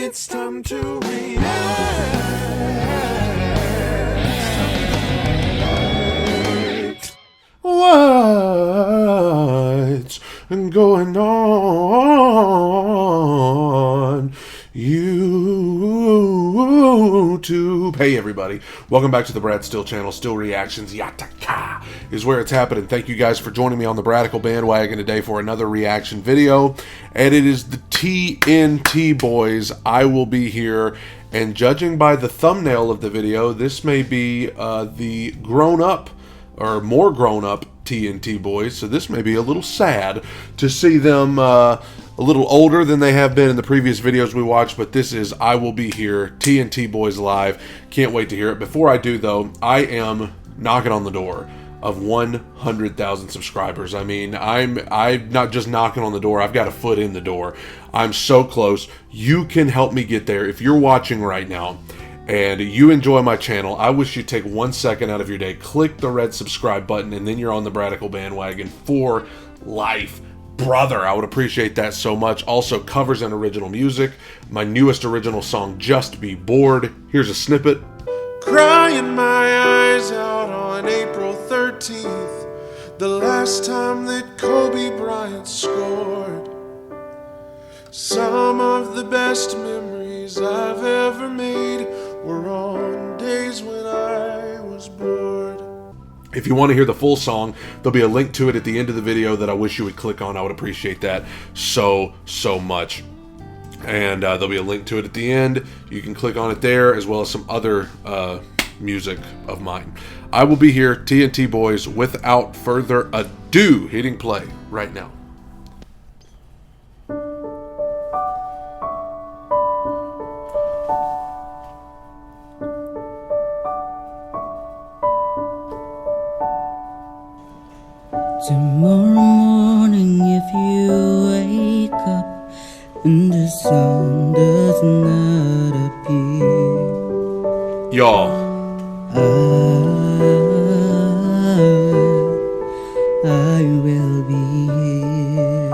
It's time to react. What's going on YouTube? Hey everybody, welcome back to the Brad Steele channel. Steele Reactions Yataka is where it's happening. Thank you guys for joining me on the Bradical bandwagon today for another reaction video, and it is the TNT boys. I will be here, and judging by the thumbnail of the video, this may be the grown-up or more grown-up TNT boys, so this may be a little sad to see them a little older than they have been in the previous videos we watched, but this is I Will Be Here, TNT Boys Live. Can't wait to hear it. Before I do, though, I am knocking on the door of 100,000 subscribers. I mean, I'm not just knocking on the door, I've got a foot in the door. I'm so close. You can help me get there. If you're watching right now and you enjoy my channel, I wish you'd take 1 second out of your day, click the red subscribe button, and then you're on the Bradical bandwagon for life. Brother, I would appreciate that so much. Also, covers and original music. My newest original song, Just Be Bored. Here's a snippet. Crying my eyes out on April 13th, the last time that Kobe Bryant scored. Some of the best memories I've ever made were on days when I was bored. If you want to hear the full song, there'll be a link to it at the end of the video that I wish you would click on. I would appreciate that so much. And there'll be a link to it at the end. You can click on it there, as well as some other music of mine. I Will Be Here, TNT Boys, without further ado, hitting play right now. Tomorrow morning, if you wake up and the sun does not appear, Y'all, I will be here.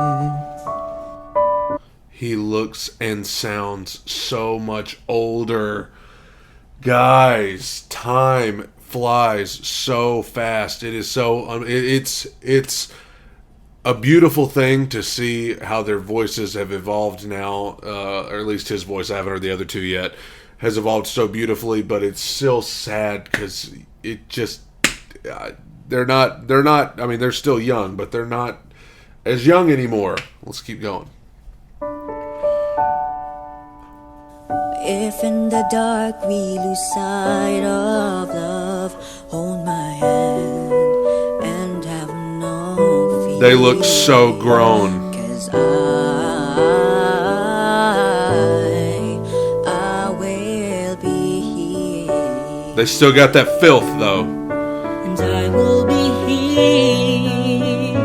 he looks and sounds so much older. Guys, time flies so fast. It is so it's a beautiful thing to see how their voices have evolved now, or at least his voice, I haven't heard the other two yet, has evolved so beautifully, but it's still sad because it just they're not I mean, they're still young, but they're not as young anymore. Let's keep going. If in the dark we lose sight of love, hold my hand and have no fear. They look so grown. 'Cause I will be here. They still got that filth though. And I will be here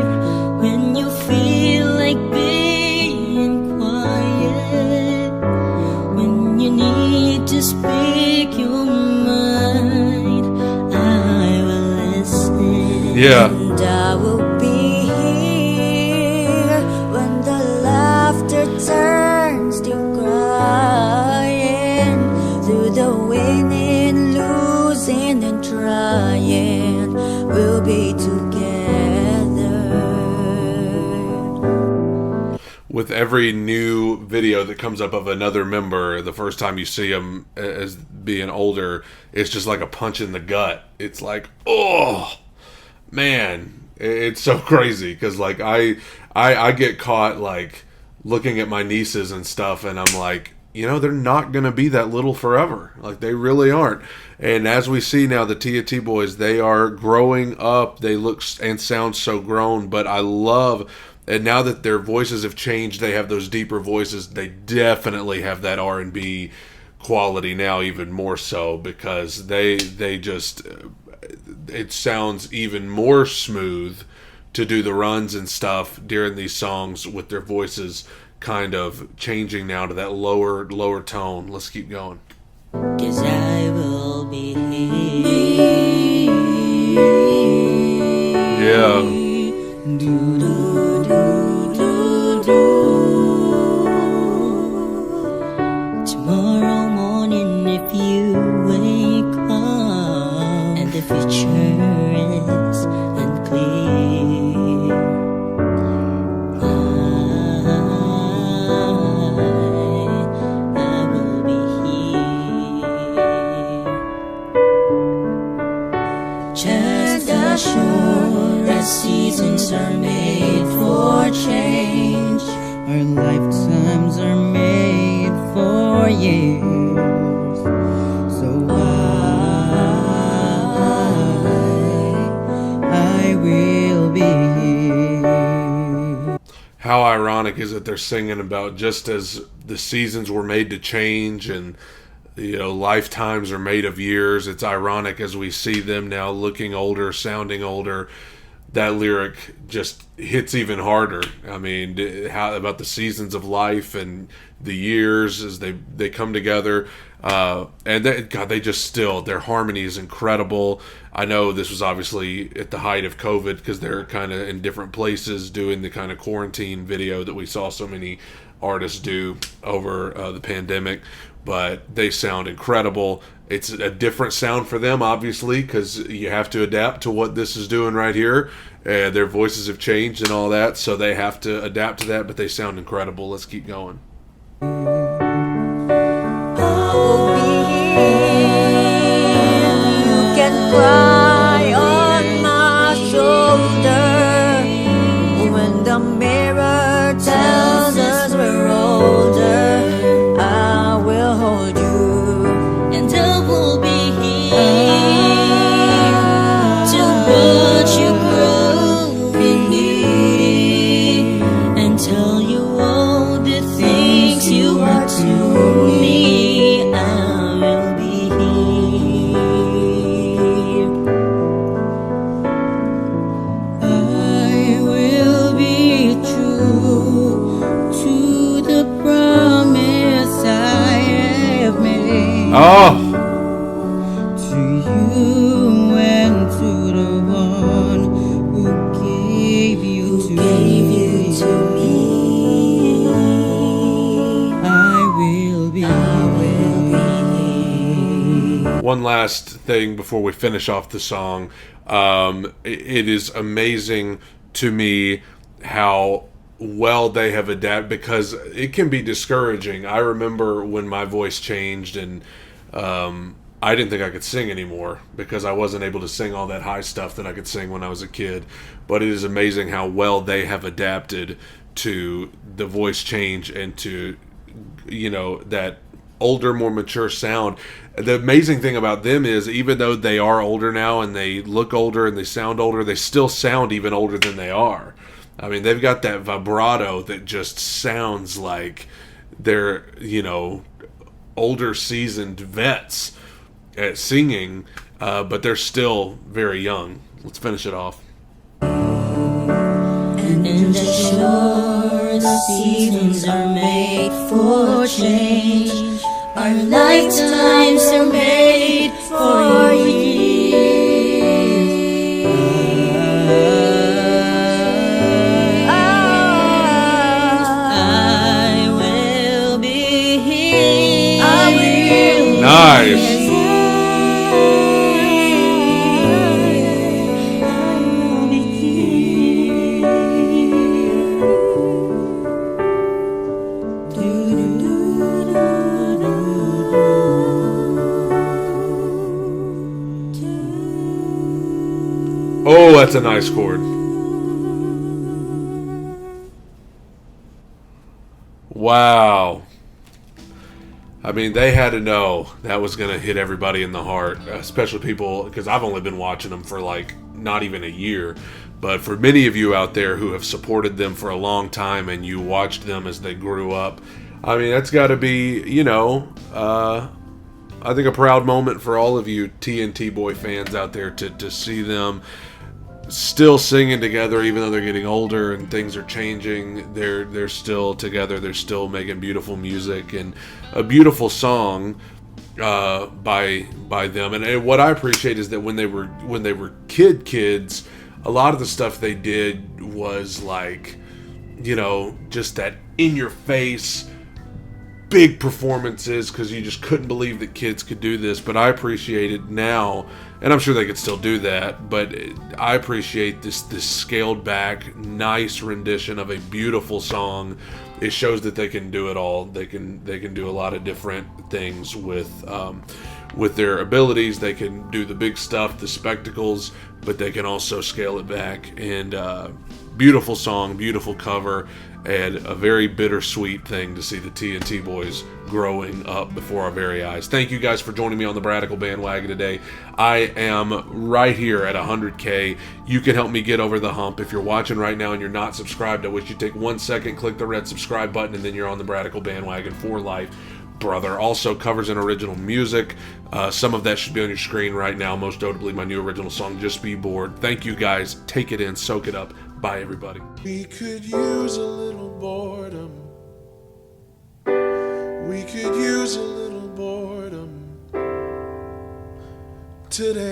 when you feel like being quiet, when you need to speak your mind. I will listen. Yeah. And I will be here when the laughter turns to crying, through the winning, losing, and trying. We'll be together. With every new video that comes up of another member, the first time you see them as being older, it's just like a punch in the gut. It's like, oh man, it's so crazy because like I get caught like looking at my nieces and stuff, and I'm like, you know, they're not gonna be that little forever. Like, they really aren't. And as we see now, the TNT boys, they are growing up. They look and sound so grown, but I love. And now that their voices have changed, they have those deeper voices. They definitely have that R&B quality now, even more so, because they just, it sounds even more smooth to do the runs and stuff during these songs with their voices kind of changing now to that lower tone. Let's keep going. 'Cause I will be here. Yeah. Do, do, do, do, do. Tomorrow morning if you wake up and the future is unclear, I will be here. Just as sure as seasons are made for change, our lifetimes are made for years. So I will be here. How ironic is it they're singing about just as the seasons were made to change and lifetimes are made of years. It's ironic as we see them now looking older, sounding older. That lyric just hits even harder. I mean, how about the seasons of life and the years as they come together, and they just still, their harmony is incredible. I know this was obviously at the height of COVID because they're kind of in different places doing the kind of quarantine video that we saw so many artists do over the pandemic, but they sound incredible. It's a different sound for them, obviously, because you have to adapt to what this is doing right here. Their voices have changed and all that, so they have to adapt to that, but they sound incredible. Let's keep going. I will be here. You can cry on my shoulder when the mirror tells us we're older. I will hold you, And I will be here to watch you grow in beauty and tell you all the things you are to me. I will be here. I will be true to the promise I have made. Oh, To you and to the one who gave you to me. I will be here. one last thing before we finish off the song. It is amazing to me how well they have adapted, because it can be discouraging. I remember when my voice changed and I didn't think I could sing anymore because I wasn't able to sing all that high stuff that I could sing when I was a kid. But it is amazing how well they have adapted to the voice change and to, that older, more mature sound. The amazing thing about them is, even though they are older now and they look older and they sound older, they still sound even older than they are. I mean, they've got that vibrato that just sounds like they're, older, seasoned vets at singing, but they're still very young. Let's finish it off. And as sure the seasons are made for change, our lifetimes are made for years. I will be here. I will. Nice. Oh, that's a nice chord. Wow. I mean, they had to know that was going to hit everybody in the heart, especially people, because I've only been watching them for like not even a year. But for many of you out there who have supported them for a long time and you watched them as they grew up, I mean, that's got to be, I think a proud moment for all of you TNT Boy fans out there to see them still singing together, even though they're getting older and things are changing. They're still together. They're still making beautiful music and a beautiful song by them. And what I appreciate is that when they were kids, a lot of the stuff they did was like, just that in your face, big performances because you just couldn't believe that kids could do this. But I appreciate it now, and I'm sure they could still do that, but I appreciate this scaled back, nice rendition of a beautiful song. It shows that they can do it all. They can do a lot of different things with their abilities. They can do the big stuff, the spectacles, but they can also scale it back. And beautiful song, beautiful cover, and a very bittersweet thing to see the TNT boys growing up before our very eyes. Thank you guys for joining me on the Bradical bandwagon today. I am right here at 100K. You can help me get over the hump. If you're watching right now and you're not subscribed, I wish you'd take 1 second, click the red subscribe button, and then you're on the Bradical bandwagon for life, brother. Also covers and original music. Some of that should be on your screen right now, most notably my new original song, Just Be Bored. Thank you guys. Take it in, soak it up. Bye, everybody. We could use a little boredom. We could use a little boredom today.